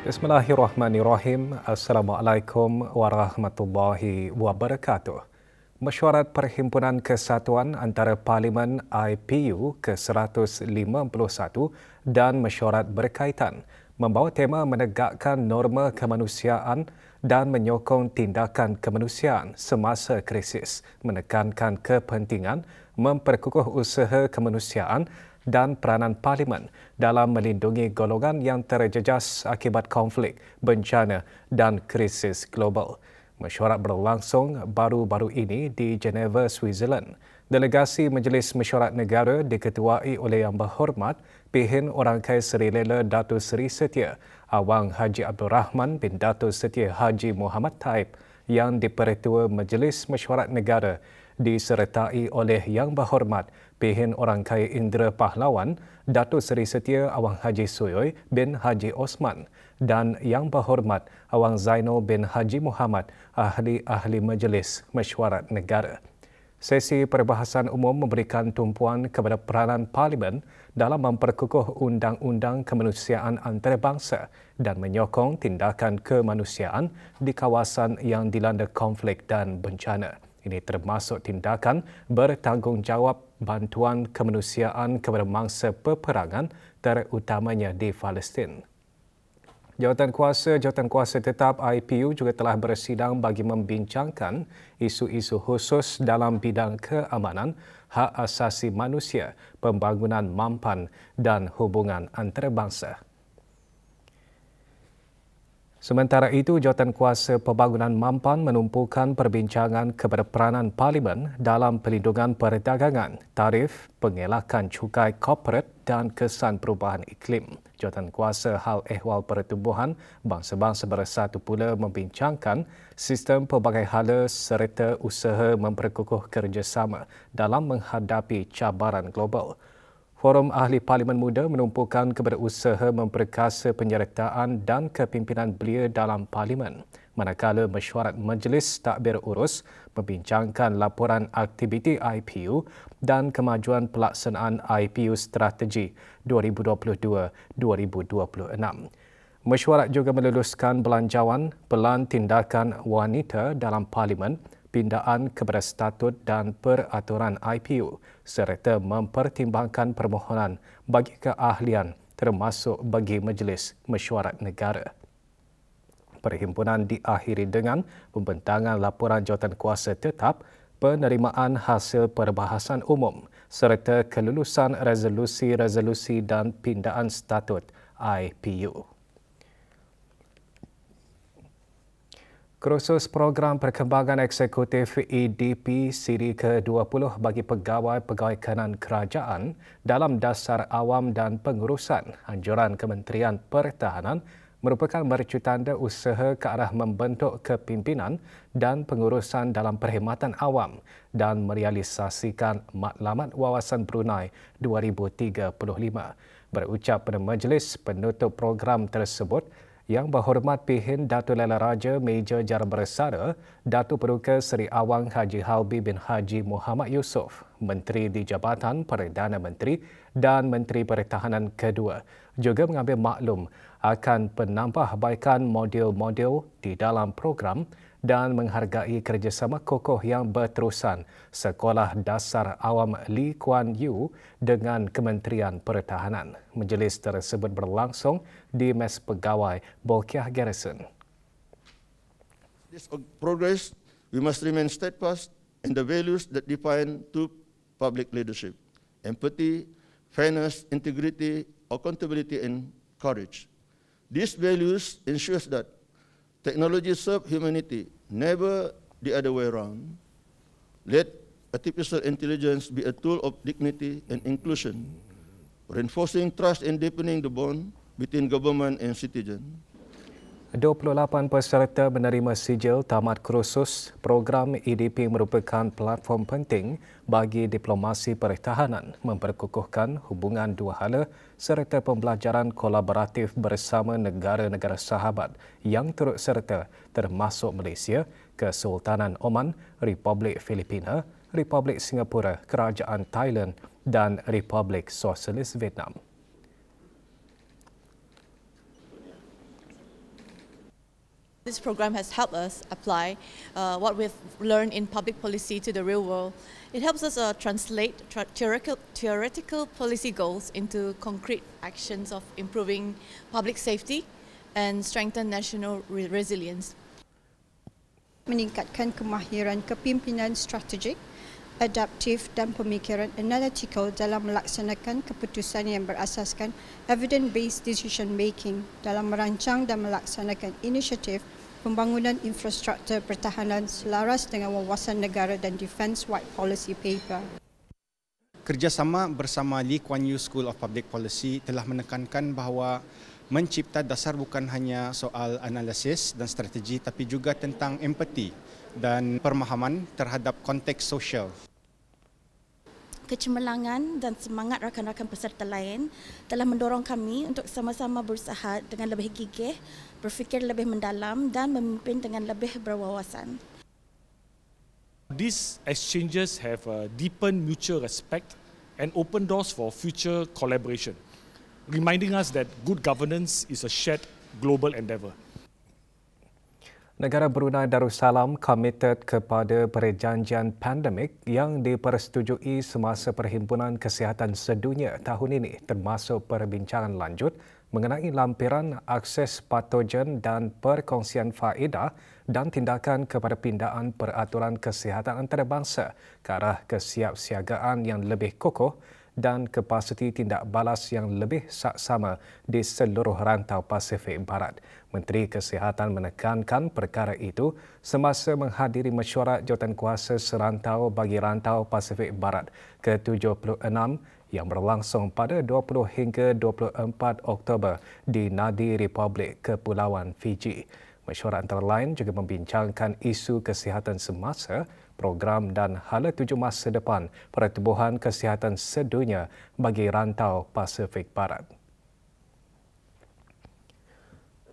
Bismillahirrahmanirrahim. Assalamualaikum warahmatullahi wabarakatuh. Mesyuarat Perhimpunan Kesatuan Antara Parlimen IPU ke-151 dan mesyuarat berkaitan membawa tema menegakkan norma kemanusiaan dan menyokong tindakan kemanusiaan semasa krisis, menekankan kepentingan memperkukuh usaha kemanusiaan dan peranan Parlimen dalam melindungi golongan yang terjejas akibat konflik, bencana dan krisis global. Mesyuarat berlangsung baru-baru ini di Geneva, Switzerland. Delegasi Majlis Mesyuarat Negara diketuai oleh Yang Berhormat Pihin Orangkai Seri Lela Datuk Seri Setia Awang Haji Abdul Rahman bin Datuk Setia Haji Muhammad Taib yang Dipertua Majlis Mesyuarat Negara disertai oleh Yang Berhormat Pihin Orangkai Indra Pahlawan, Datuk Seri Setia Awang Haji Suyoy bin Haji Osman dan Yang Berhormat Awang Zainul bin Haji Muhammad, ahli-ahli Majlis Mesyuarat Negara. Sesi perbahasan umum memberikan tumpuan kepada peranan Parlimen dalam memperkukuh undang-undang kemanusiaan antarabangsa dan menyokong tindakan kemanusiaan di kawasan yang dilanda konflik dan bencana. Ini termasuk tindakan bertanggungjawab bantuan kemanusiaan kepada mangsa peperangan terutamanya di Palestin. Jawatan kuasa tetap IPU juga telah bersidang bagi membincangkan isu-isu khusus dalam bidang keamanan, hak asasi manusia, pembangunan mampan dan hubungan antarabangsa. Sementara itu, Jawatankuasa Pembangunan Mampan menumpukan perbincangan kepada peranan Parlimen dalam pelindungan perdagangan, tarif, pengelakan cukai korporat dan kesan perubahan iklim. Jawatankuasa Hal Ehwal Pertubuhan Bangsa-Bangsa Bersatu pula membincangkan sistem pelbagai hala serta usaha memperkukuh kerjasama dalam menghadapi cabaran global. Forum Ahli Parlimen Muda menumpukan kepada usaha memperkasa penyertaan dan kepimpinan belia dalam Parlimen, manakala mesyuarat Majlis Takbir Urus membincangkan laporan aktiviti IPU dan kemajuan pelaksanaan IPU Strategi 2022-2026. Mesyuarat juga meluluskan belanjawan pelan tindakan wanita dalam Parlimen, pindaan kepada statut dan peraturan IPU serta mempertimbangkan permohonan bagi keahlian termasuk bagi Majlis Mesyuarat Negara. Perhimpunan diakhiri dengan pembentangan laporan jawatankuasa tetap, penerimaan hasil perbahasan umum serta kelulusan resolusi-resolusi dan pindaan statut IPU. Kursus Program Perkembangan Eksekutif EDP Siri ke-20 bagi pegawai-pegawai kanan kerajaan dalam dasar awam dan pengurusan anjuran Kementerian Pertahanan merupakan mercutanda usaha ke arah membentuk kepimpinan dan pengurusan dalam perkhidmatan awam dan merealisasikan Matlamat Wawasan Brunei 2035. Berucap pada majlis penutup program tersebut, Yang Berhormat Pihin Datuk Lela Raja Meja Jara Bersara, Datuk Peruka Seri Awang Haji Halbi bin Haji Muhammad Yusof, Menteri di Jabatan Perdana Menteri dan Menteri Pertahanan kedua, juga mengambil maklum akan penambahbaikan model-model di dalam program dan menghargai kerjasama kokoh yang berterusan Sekolah Dasar Awam Lee Kuan Yew dengan Kementerian Pertahanan. Majlis tersebut berlangsung di Mes Pegawai Bolkiah Garrison. This progress, we must remain steadfast in the values that define true public leadership: empathy, fairness, integrity, accountability, and courage. These values ensure that technology serves humanity, never the other way around. Let artificial intelligence be a tool of dignity and inclusion, reinforcing trust and deepening the bond between government and citizen. 28 peserta menerima sijil tamat kursus. Program EDP merupakan platform penting bagi diplomasi pertahanan, memperkukuhkan hubungan dua hala serta pembelajaran kolaboratif bersama negara-negara sahabat yang turut serta termasuk Malaysia, Kesultanan Oman, Republik Filipina, Republik Singapura, Kerajaan Thailand dan Republik Sosialis Vietnam. This program has helped us apply what we've learned in public policy to the real world. It helps us translate theoretical policy goals into concrete actions of improving public safety and strengthen national resilience. Meningkatkan kemahiran kepimpinan strategik, adaptif dan pemikiran analytical dalam melaksanakan keputusan yang berasaskan evidence-based decision making dalam merancang dan melaksanakan inisiatif pembangunan infrastruktur pertahanan selaras dengan wawasan negara dan defence-wide policy paper. Kerjasama bersama Lee Kuan Yew School of Public Policy telah menekankan bahawa mencipta dasar bukan hanya soal analisis dan strategi tapi juga tentang empati dan pemahaman terhadap konteks sosial. Kecemerlangan dan semangat rakan-rakan peserta lain telah mendorong kami untuk sama-sama berusaha dengan lebih gigih, berfikir lebih mendalam dan memimpin dengan lebih berwawasan. These exchanges have deepened mutual respect and open doors for future collaboration, reminding us that good governance is a shared global endeavour. Negara Brunei Darussalam komited kepada perjanjian pandemik yang dipersetujui semasa Perhimpunan Kesihatan Sedunia tahun ini, termasuk perbincangan lanjut mengenai lampiran akses patogen dan perkongsian faedah dan tindakan kepada pindaan peraturan kesihatan antarabangsa ke arah kesiapsiagaan yang lebih kokoh dan kapasiti tindak balas yang lebih saksama di seluruh rantau Pasifik Barat. Menteri Kesihatan menekankan perkara itu semasa menghadiri mesyuarat jawatankuasa serantau bagi rantau Pasifik Barat ke-76 yang berlangsung pada 20 hingga 24 Oktober di Nadi Republik Kepulauan Fiji. Mesyuarat antara lain juga membincangkan isu kesihatan semasa, program dan hala tuju masa depan Pertubuhan Kesihatan Sedunia bagi rantau Pasifik Barat.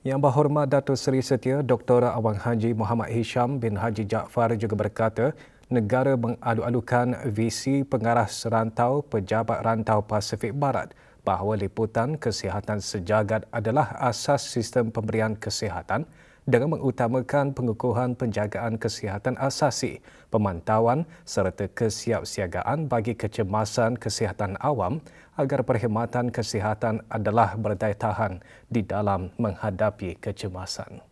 Yang berhormat Datuk Seri Setia Dr. Awang Haji Muhammad Hisham bin Haji Jaafar juga berkata, negara mengalu-alukan visi pengarah serantau Pejabat Rantau Pasifik Barat bahawa liputan kesihatan sejagat adalah asas sistem pemberian kesihatan dengan mengutamakan pengukuhan penjagaan kesihatan asasi, pemantauan serta kesiapsiagaan bagi kecemasan kesihatan awam agar perkhidmatan kesihatan adalah berdaya tahan di dalam menghadapi kecemasan.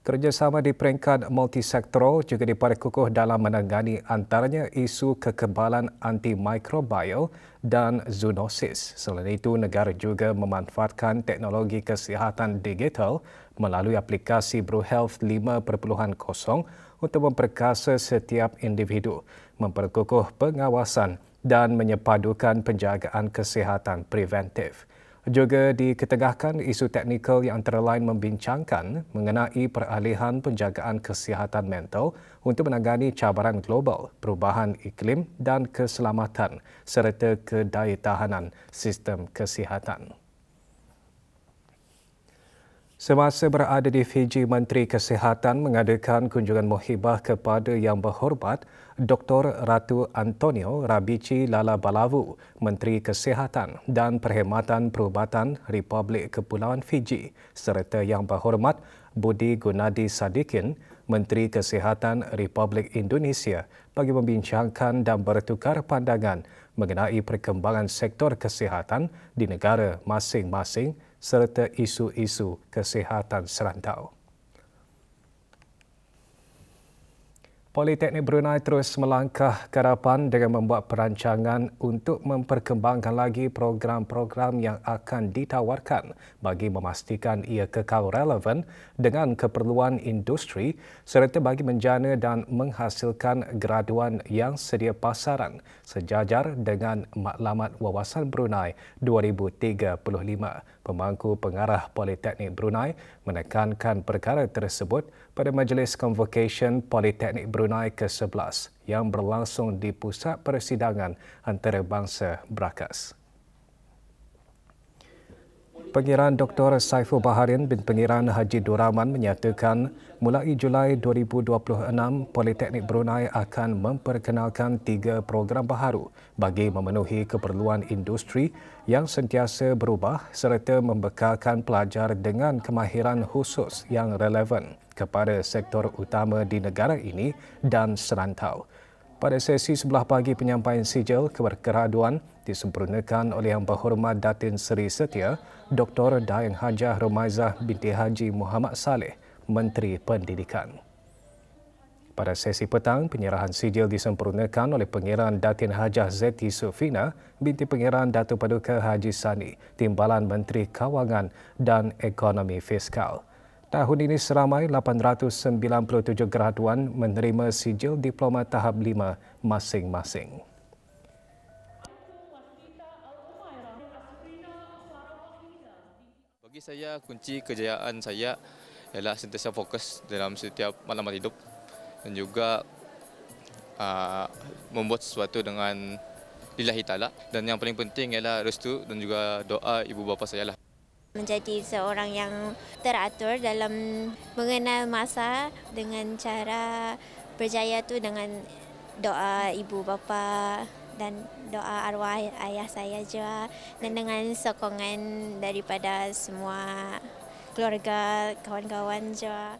Kerjasama di peringkat multisektoral juga diperkukuh dalam menangani antaranya isu kekebalan antimikrobial dan zoonosis. Selain itu, negara juga memanfaatkan teknologi kesihatan digital melalui aplikasi BruHealth 5.0 untuk memperkasa setiap individu, memperkukuh pengawasan dan menyepadukan penjagaan kesihatan preventif. Juga diketengahkan isu teknikal yang antara lain membincangkan mengenai peralihan penjagaan kesihatan mental untuk menangani cabaran global, perubahan iklim dan keselamatan serta kedayatahanan sistem kesihatan. Semasa berada di Fiji, Menteri Kesihatan mengadakan kunjungan muhibah kepada Yang Berhormat Dr. Ratu Antonio Rabici Lalabalavu, Menteri Kesihatan dan Perkhidmatan Perubatan Republik Kepulauan Fiji, serta Yang Berhormat Budi Gunadi Sadikin, Menteri Kesihatan Republik Indonesia bagi membincangkan dan bertukar pandangan mengenai perkembangan sektor kesihatan di negara masing-masing serta isu-isu kesihatan serantau. Politeknik Brunei terus melangkah ke hadapan dengan membuat perancangan untuk memperkembangkan lagi program-program yang akan ditawarkan bagi memastikan ia kekal relevan dengan keperluan industri serta bagi menjana dan menghasilkan graduan yang sedia pasaran sejajar dengan Matlamat Wawasan Brunei 2035. Pemangku pengarah Politeknik Brunei menekankan perkara tersebut pada Majlis Convocation Politeknik Brunei ke-11 yang berlangsung di Pusat Persidangan Antarabangsa Brakas. Pengiran Dr. Saiful Baharin bin Pengiran Haji Duraman menyatakan mulai Julai 2026, Politeknik Brunei akan memperkenalkan 3 program baharu bagi memenuhi keperluan industri yang sentiasa berubah serta membekalkan pelajar dengan kemahiran khusus yang relevan kepada sektor utama di negara ini dan serantau. Pada sesi sebelah pagi penyampaian sijil keberkeraduan disempurnakan oleh Yang Berhormat Datin Seri Setia, Dr. Dayang Hajah Rumaizah binti Haji Muhammad Saleh, Menteri Pendidikan. Pada sesi petang, penyerahan sijil disempurnakan oleh Pengiran Datin Hajah Zeti Sufina binti Pengiran Datuk Paduka Haji Sani, Timbalan Menteri Kawangan dan Ekonomi Fiskal. Tahun ini seramai 897 graduan menerima sijil diploma tahap 5 masing-masing. Bagi saya, kunci kejayaan saya ialah sentiasa fokus dalam setiap maklumat hidup dan juga membuat sesuatu dengan lillahi ta'ala. Dan yang paling penting ialah restu dan juga doa ibu bapa saya lah. Menjadi seorang yang teratur dalam mengenal masa dengan cara berjaya tu dengan doa ibu bapa dan doa arwah ayah saya juga dan dengan sokongan daripada semua keluarga, kawan-kawan juga.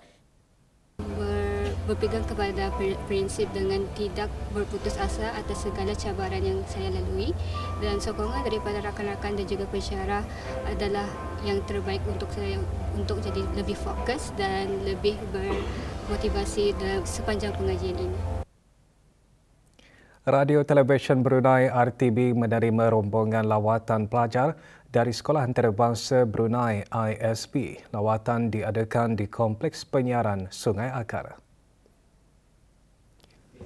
Berpegang kepada prinsip dengan tidak berputus asa atas segala cabaran yang saya lalui dan sokongan daripada rakan-rakan dan juga pensyarah adalah yang terbaik untuk saya untuk jadi lebih fokus dan lebih bermotivasi dalam sepanjang pengajian ini. Radio Televisyen Brunei RTB menerima rombongan lawatan pelajar dari Sekolah Antarabangsa Brunei ISB. Lawatan diadakan di Kompleks Penyiaran Sungai Akar.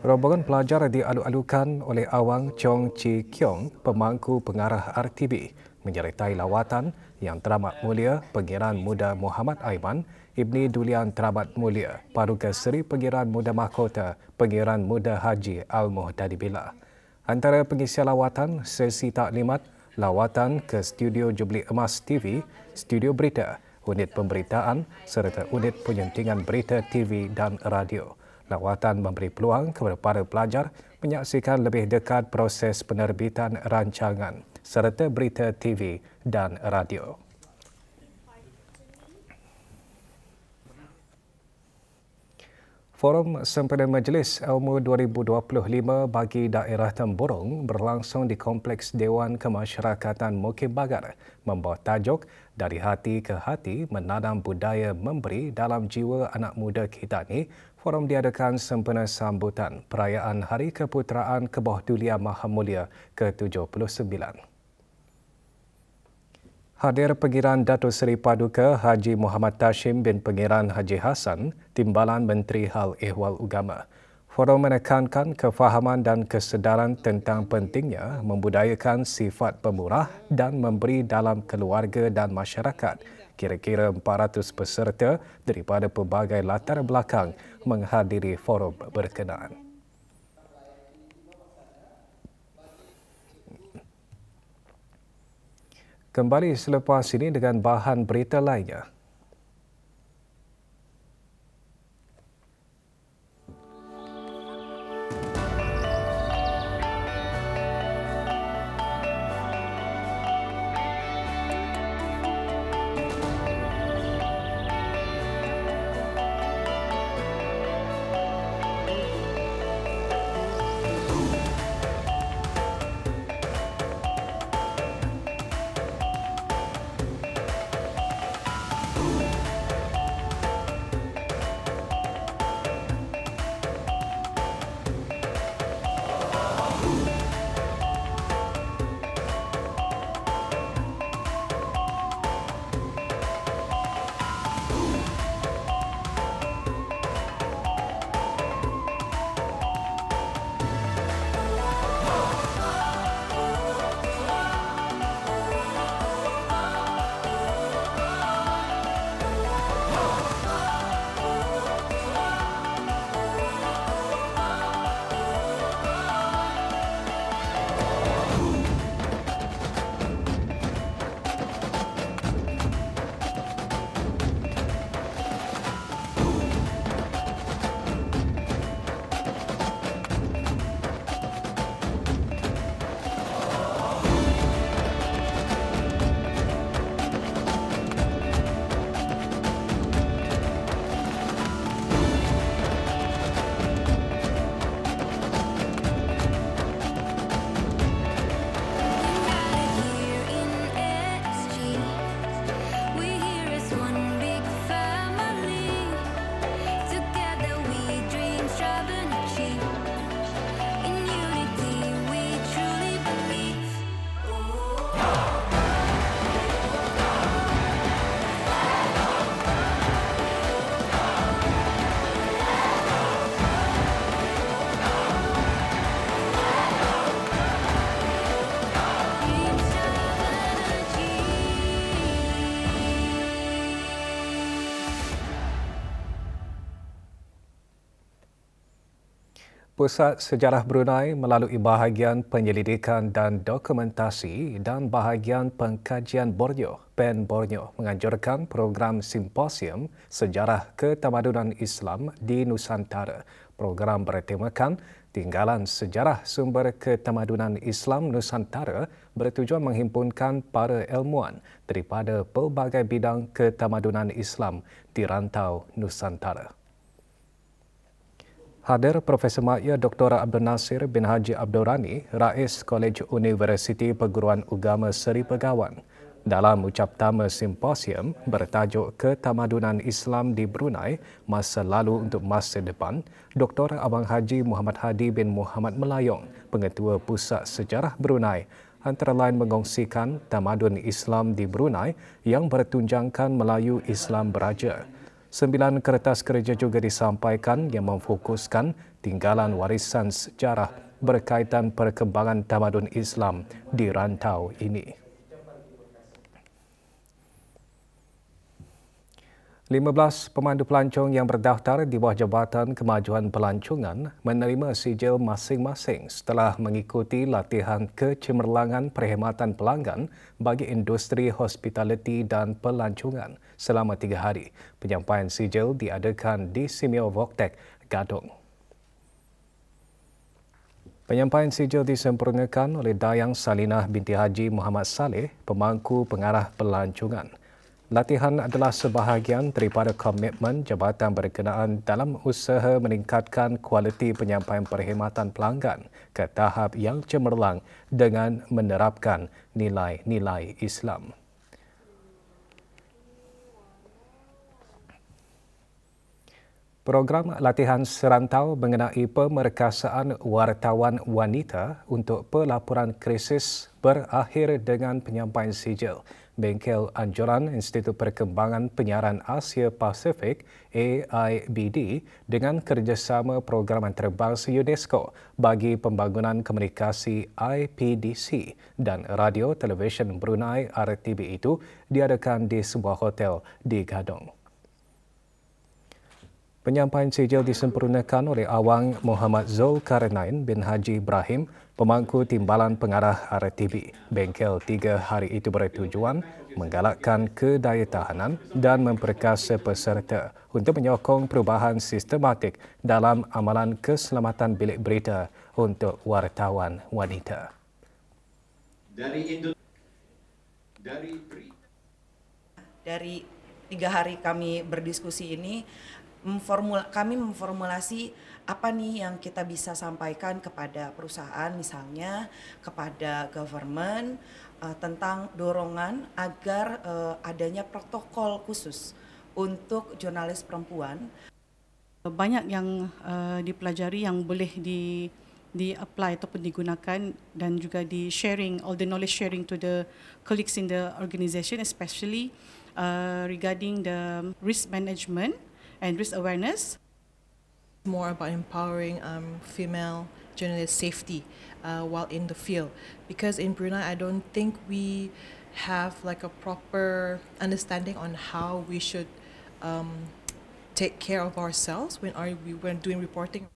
Rombongan pelajar dialu-alukan oleh Awang Chong Chi Kiong, pemangku pengarah RTB, menyertai lawatan yang teramat mulia Pengiran Muda Muhammad Aiman, Ibni Dulian Teramat Mulia, Paduka Seri Pengiran Muda Mahkota, Pengiran Muda Haji Al-Muhdadi Billah. Antara pengisian lawatan, sesi taklimat, lawatan ke Studio Jubli Emas TV, Studio Berita, Unit Pemberitaan serta Unit Penyuntingan Berita TV dan Radio. Lawatan memberi peluang kepada para pelajar menyaksikan lebih dekat proses penerbitan rancangan serta berita TV dan radio. Forum Sempena Majlis Ilmu 2025 bagi daerah Temburong berlangsung di Kompleks Dewan Kemasyarakatan Mukim Bagar membawa tajuk Dari Hati ke Hati Menanam Budaya Memberi dalam Jiwa Anak Muda Kita Ni. Forum diadakan sempena sambutan perayaan Hari Keputeraan Kebawah Dulia Maha Mulia ke-79. Hadir Pengiran Datuk Seri Paduka Haji Muhammad Tashim bin Pengiran Haji Hassan, Timbalan Menteri Hal Ehwal Agama. Forum menekankan kefahaman dan kesedaran tentang pentingnya membudayakan sifat pemurah dan memberi dalam keluarga dan masyarakat. Kira-kira 400 peserta daripada pelbagai latar belakang menghadiri forum berkenaan. Kembali selepas ini dengan bahan berita lainnya. Pusat Sejarah Brunei melalui bahagian penyelidikan dan dokumentasi dan bahagian pengkajian Borneo, PEN Borneo, menganjurkan program simposium Sejarah Ketamadunan Islam di Nusantara. Program bertemakan Tinggalan Sejarah Sumber Ketamadunan Islam Nusantara bertujuan menghimpunkan para ilmuwan daripada pelbagai bidang ketamadunan Islam di rantau Nusantara. Hadir Profesor Makya Dr. Abdul Nasir bin Haji Abdul Rani, Rais Kolej Universiti Perguruan Agama Seri Pegawan. Dalam ucap tama simposium bertajuk Ketamadunan Islam di Brunei, Masa Lalu untuk Masa Depan, Dr. Abang Haji Muhammad Hadi bin Muhammad Melayong, Pengetua Pusat Sejarah Brunei, antara lain mengongsikan tamadun Islam di Brunei yang bertunjangkan Melayu Islam Beraja. 9 kertas kerja juga disampaikan yang memfokuskan tinggalan warisan sejarah berkaitan perkembangan tamadun Islam di rantau ini. 15 pemandu pelancong yang berdaftar di bawah Jabatan Kemajuan Pelancongan menerima sijil masing-masing setelah mengikuti latihan kecemerlangan perkhidmatan pelanggan bagi industri hospitaliti dan pelancongan selama 3 hari. Penyampaian sijil diadakan di Simeo Voktek, Gadong. Penyampaian sijil disempurnakan oleh Dayang Salinah binti Haji Muhammad Saleh, pemangku pengarah pelancongan. Latihan adalah sebahagian daripada komitmen jabatan berkenaan dalam usaha meningkatkan kualiti penyampaian perkhidmatan pelanggan ke tahap yang cemerlang dengan menerapkan nilai-nilai Islam. Program latihan serantau mengenai pemerkasaan wartawan wanita untuk pelaporan krisis berakhir dengan penyampaian sijil. Bengkel Anjuran Institut Perkembangan Penyiaran Asia Pasifik AIBD dengan kerjasama Program Antarabangsa UNESCO bagi Pembangunan Komunikasi IPDC dan Radio Televisyen Brunei RTB itu diadakan di sebuah hotel di Gadong. Penyampaian sijil disempurnakan oleh Awang Muhammad Zulkarnain bin Haji Ibrahim, pemangku timbalan pengarah RTB. Bengkel 3 hari itu bertujuan menggalakkan kedayatahanan dan memperkasa peserta untuk menyokong perubahan sistematik dalam amalan keselamatan bilik berita untuk wartawan wanita. Dari 3 hari kami berdiskusi ini, kami memformulasi apa nih yang kita bisa sampaikan kepada perusahaan, misalnya kepada government, tentang dorongan agar adanya protokol khusus untuk jurnalis perempuan. Banyak yang dipelajari yang boleh di-apply ataupun digunakan dan juga di-sharing, all the knowledge sharing to the colleagues in the organisation, especially regarding the risk management and risk awareness. More about empowering female journalist safety while in the field, because in Brunei I don't think we have like a proper understanding on how we should take care of ourselves when doing reporting.